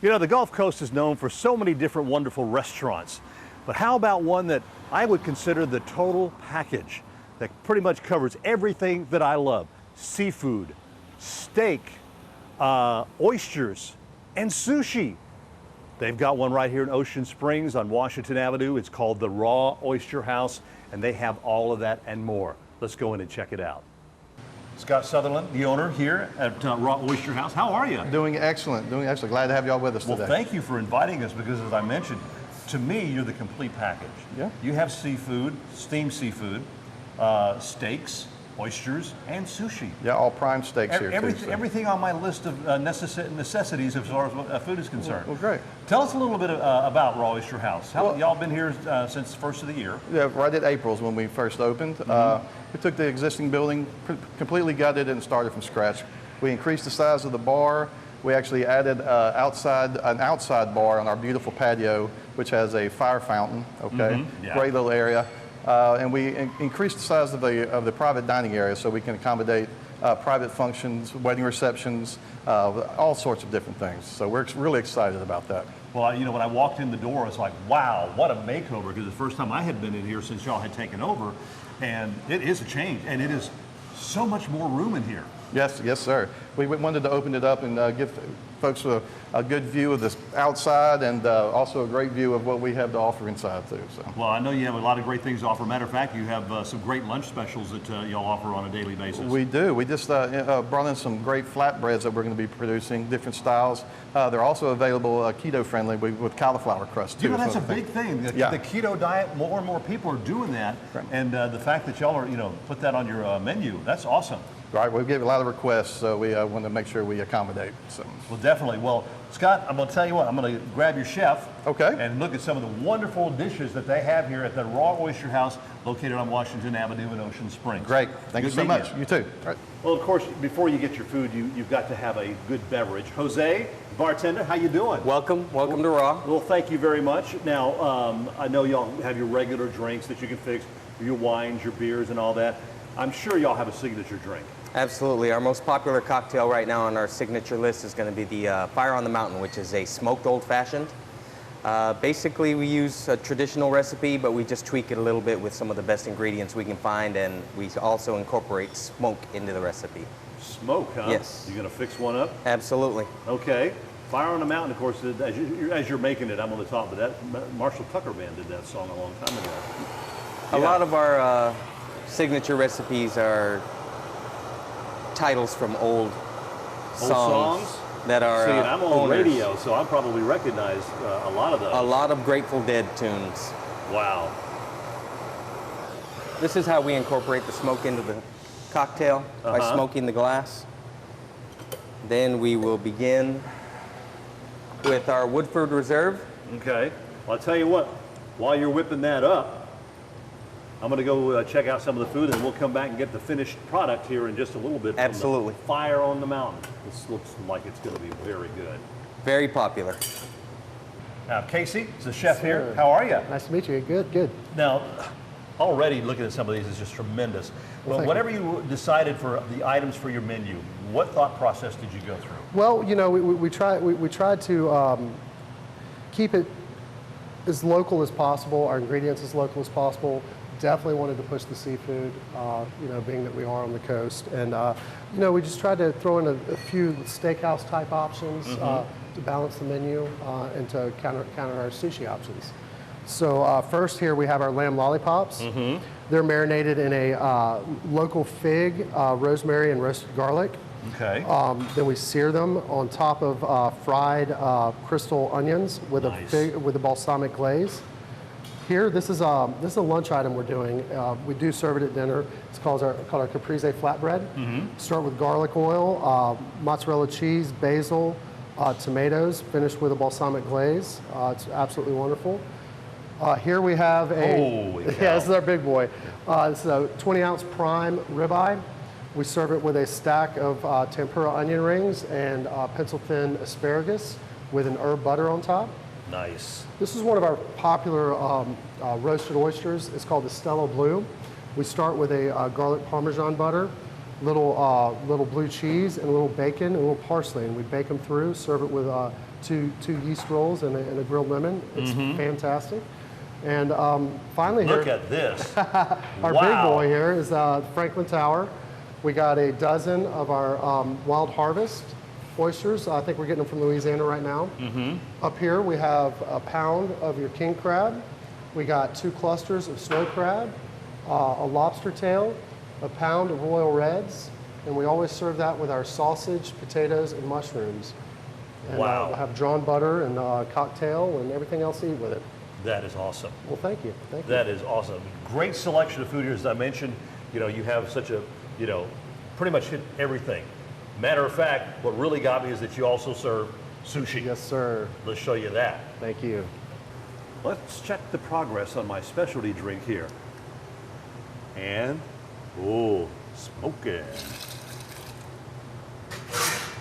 You know, the Gulf Coast is known for so many different wonderful restaurants, but how about one that I would consider the total package that pretty much covers everything that I love? Seafood, steak, oysters, and sushi. They've got one right here in Ocean Springs on Washington Avenue. It's called the RAW Oyster House, and they have all of that and more. Let's go in and check it out. Scott Sutherland, the owner here at RAW Oyster House. How are you? Doing excellent, doing excellent. Glad to have y'all with us today. Well, thank you for inviting us because, as I mentioned, to me, you're the complete package. Yeah. You have seafood, steamed seafood, steaks, oysters, and sushi. Yeah, all prime steaks here too. So. Everything on my list of necessities as far as food is concerned. Well, great. Tell us a little bit about RAW Oyster House. Y'all been here since the first of the year? Yeah, right at April's when we first opened. We took the existing building, completely gutted it and started from scratch. We increased the size of the bar. We actually added an outside bar on our beautiful patio, which has a fire fountain, okay? Yeah. Great little area. And we increased the size of the private dining area so we can accommodate private functions, wedding receptions, all sorts of different things. So we're really excited about that. Well, you know, when I walked in the door, I was like, wow, what a makeover, because the first time I had been in here since y'all had taken over, and it is a change, and it is so much more room in here. Yes, yes, sir. We wanted to open it up and give folks a good view of this outside and also a great view of what we have to offer inside too. So. Well, I know you have a lot of great things to offer. Matter of fact, you have some great lunch specials that y'all offer on a daily basis. We do. We just brought in some great flatbreads that we're going to be producing, different styles. They're also available keto-friendly with cauliflower crust too. You know, that's a big thing. The keto diet, more and more people are doing that. Right. And the fact that y'all are, put that on your menu, that's awesome. Right, we get a lot of requests, so we want to make sure we accommodate. So. Well, definitely. Well, Scott, I'm going to tell you what, I'm going to grab your chef and look at some of the wonderful dishes that they have here at the RAW Oyster House located on Washington Avenue in Ocean Springs. Great. Thank you so much. You too. Right. Well, of course, before you get your food, you've got to have a good beverage. Jose, bartender, how you doing? Welcome to RAW. Well, thank you very much. Now, I know y'all have your regular drinks that you can fix, your wines, your beers, and all that. I'm sure y'all have a signature drink. Absolutely. Our most popular cocktail right now on our signature list is going to be the Fire on the Mountain, which is a smoked old-fashioned. Basically, we use a traditional recipe, but we just tweak it a little bit with some of the best ingredients we can find, and we also incorporate smoke into the recipe. Smoke, huh? Yes. You going to fix one up? Absolutely. Okay. Fire on the Mountain, of course, as you're making it, I'm on the top, but that Marshall Tucker Band did that song a long time ago. A lot of our signature recipes are titles from old songs that are I'm on radio, so I probably recognize a lot of those. A lot of Grateful Dead tunes. Wow. This is how we incorporate the smoke into the cocktail, by smoking the glass. Then we will begin with our Woodford Reserve. Okay. Well, I'll tell you what, while you're whipping that up, I'm going to go check out some of the food, and we'll come back and get the finished product here in just a little bit. Absolutely. From the Fire on the Mountain. This looks like it's going to be very good. Very popular. Now, Casey is the chef here. How are you? Nice to meet you. Good, good. Now, already looking at some of these is just tremendous. Well, but whatever you decided for the items for your menu, what thought process did you go through? Well, we tried to keep it as local as possible, our ingredients as local as possible. Definitely wanted to push the seafood, being that we are on the coast. And, we just tried to throw in a few steakhouse type options to balance the menu and to counter our sushi options. So first here we have our lamb lollipops. They're marinated in a local fig, rosemary, and roasted garlic. Okay. Then we sear them on top of fried crystal onions with a balsamic glaze. Here, this is a lunch item we're doing. We do serve it at dinner. It's called our caprese flatbread. Start with garlic oil, mozzarella cheese, basil, tomatoes, finished with a balsamic glaze. It's absolutely wonderful. Here we have this is our big boy. This is a 20-ounce prime ribeye. We serve it with a stack of tempura onion rings and pencil-thin asparagus with an herb butter on top. Nice. This is one of our popular roasted oysters. It's called the Stella Blue. We start with a garlic Parmesan butter, little blue cheese, and a little bacon, and a little parsley, and we bake them through, serve it with two yeast rolls and a grilled lemon. It's fantastic. And finally Look here, at this. our Wow. big boy here is Franklin Tower. We got a dozen of our wild harvest oysters. I think we're getting them from Louisiana right now. Up here we have a pound of your king crab. We got 2 clusters of snow crab, a lobster tail, a pound of royal reds, and we always serve that with our sausage, potatoes, and mushrooms. And, Wow. we'll have drawn butter and cocktail and everything else to eat with it. That is awesome. Well, thank you. Thank you. That is awesome. Great selection of food here. As I mentioned, you know, you have such a, you know, pretty much hit everything. Matter of fact, what really got me is that you also serve sushi. Yes, sir. Let's show you that. Thank you. Let's check the progress on my specialty drink here. And, ooh, smoking.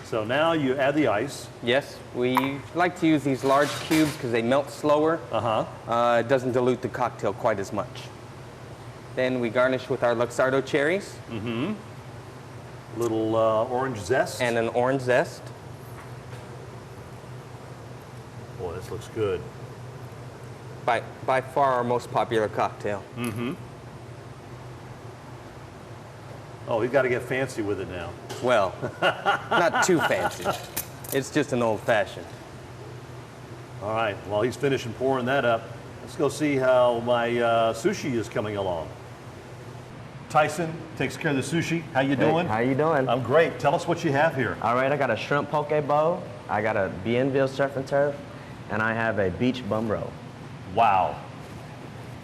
So now you add the ice. Yes, we like to use these large cubes because they melt slower. It doesn't dilute the cocktail quite as much. Then we garnish with our Luxardo cherries. Little orange zest. And an orange zest. Boy, this looks good. By far our most popular cocktail. Oh, we've got to get fancy with it now. Well, not too fancy. It's just an old-fashioned. All right, while he's finishing pouring that up, let's go see how my sushi is coming along. Tyson takes care of the sushi. How you doing? How you doing? I'm great. Tell us what you have here. All right, I got a shrimp poke bowl, I got a Bienville surf and turf, and I have a beach bum roll. Wow.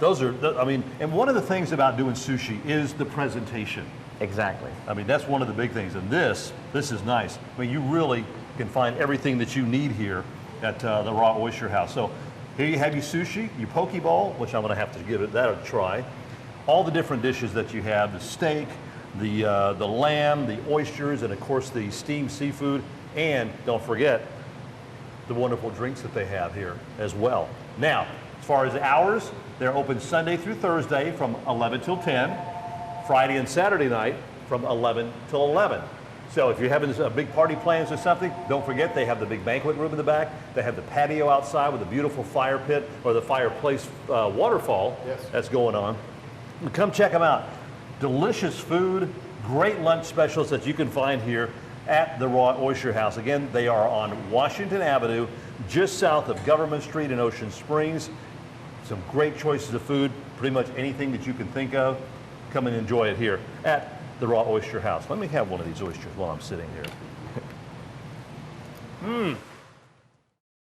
Those are, I mean, and one of the things about doing sushi is the presentation. Exactly. I mean, that's one of the big things. And this is nice. I mean, you really can find everything that you need here at the Raw Oyster House. So here you have your sushi, your poke bowl, which I'm going to have to give that a try. All the different dishes that you have, the steak, the lamb, the oysters, and of course the steamed seafood. And don't forget the wonderful drinks that they have here as well. Now, as far as hours, they're open Sunday through Thursday from 11 till 10. Friday and Saturday night from 11 till 11. So if you're having big party plans or something, don't forget they have the big banquet room in the back. They have the patio outside with a beautiful fire pit or the fireplace waterfall that's going on. Come check them out. Delicious food, great lunch specials that you can find here at the Raw Oyster House. Again, they are on Washington Avenue, just south of Government Street in Ocean Springs. Some great choices of food, pretty much anything that you can think of. Come and enjoy it here at the Raw Oyster House. Let me have one of these oysters while I'm sitting here.